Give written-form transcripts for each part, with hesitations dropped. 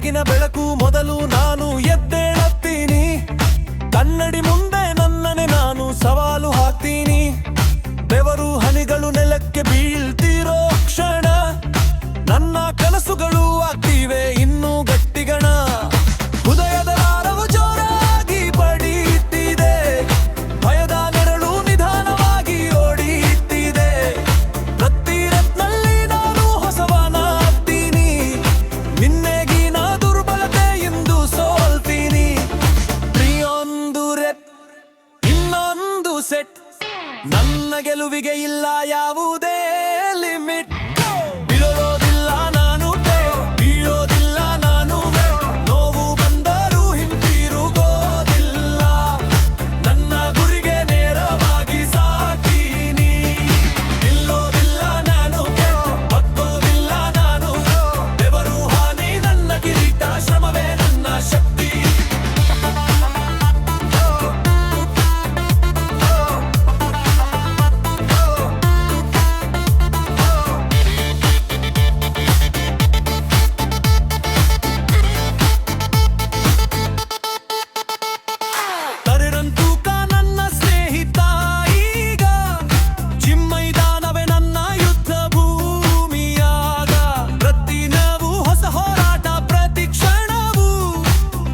ಬೆಳಗಿನ ಬೆಳಕು ಮೊದಲು ನಾನು ಎದ್ದೇಳುತ್ತೀನಿ. ಕನ್ನಡಿ ಮುಂದೆ ನನ್ನನೆ ನಾನು ಸವಾಲು ಹಾಕ್ತೀನಿ. ಬೆವರು ಹನಿಗಳು ನೆಲಕ್ಕೆ ಬೀಳ್ತಿರೋ ಕ್ಷಣ ನನ್ನ ಕನಸುಗಳು ಆಗ್ತಿವೆ ಇನ್ನೂ ಗಟ್ಟಿಗಣ. ಹೃದಯದ ರಾರವು ಜೋರಾಗಿ ಬಡಿಯುತ್ತಿದೆ, ಭಯದ ನೆರಳು ನಿಧಾನವಾಗಿ ಓಡಿಯುತ್ತಿದೆ. ಪ್ರತಿ ರತ್ನಲ್ಲಿ ನಾನು ಹೊಸವನಾಗ್ತೀನಿ, ನಿನ್ನೆಗಿನ ದುರ್ಬಲತೆ ಎಂದು ಸೋಲ್ತೀನಿ. ಪ್ರತಿಯೊಂದು ರೆಪ್ ಇನ್ನೊಂದು ಸೆಟ್, ನನ್ನ ಗೆಲುವಿಗೆ ಇಲ್ಲ ಯಾವುದೇ ಲಿಮಿಟ್. ಬಿಡೋದಿಲ್ಲ ನಾನು, ಬೀಳೋದಿಲ್ಲ ನಾನು, ನೋವು ಬಂದರೂ ಹಿಂತಿರುಗೋದಿಲ್ಲ. ನನ್ನ ಗುರಿಗೆ ನೇರವಾಗಿ ಸಾಗ್ತೀನಿ. ನಿಲ್ಲೋದಿಲ್ಲ ನಾನು, ಬಗ್ಗೋದಿಲ್ಲ ನಾನು. ಬೆವರು ಹಾನಿ ನನ್ನ ಕಿರೀಟ, ಶ್ರಮವೇ ನನ್ನ ಶಕ್ತಿ. ತರರಂತೂಕ ನನ್ನ ಸ್ನೇಹಿತ ಈಗ, ಜಿಮ್ ಮೈದಾನವೇ ನನ್ನ ಯುದ್ಧ ಭೂಮಿಯಾಗ. ಪ್ರತಿ ನಾವು ಹೊಸ ಹೋರಾಟ, ಪ್ರತಿ ಕ್ಷಣವೂ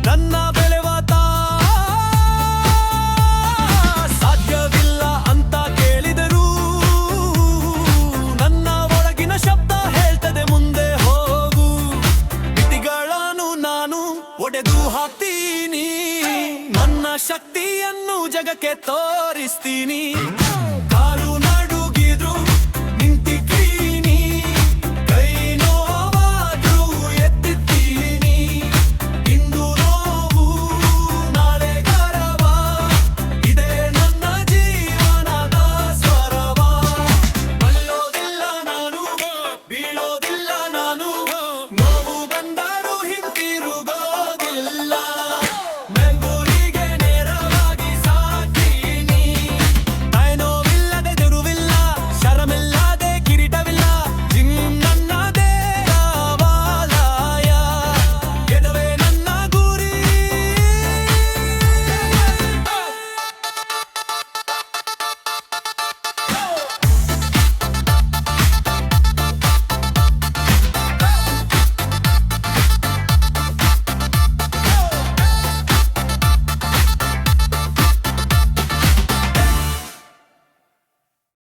ನನ್ನ ಬೆಳೆವಾತ. ಸಾಧ್ಯವಿಲ್ಲ ಅಂತ ಕೇಳಿದರೂ ನನ್ನ ಒಳಗಿನ ಶಬ್ದ ಹೇಳ್ತದೆ ಮುಂದೆ ಹೋಗು. ಮಿತಿಗಳನ್ನು ನಾನು ಒಡೆದು ಹಾಕ್ತೀನಿ, ನನ್ನ ಶಕ್ತಿಯನ್ನು ಜಗಕ್ಕೆ ತೋರಿಸ್ತೀನಿ.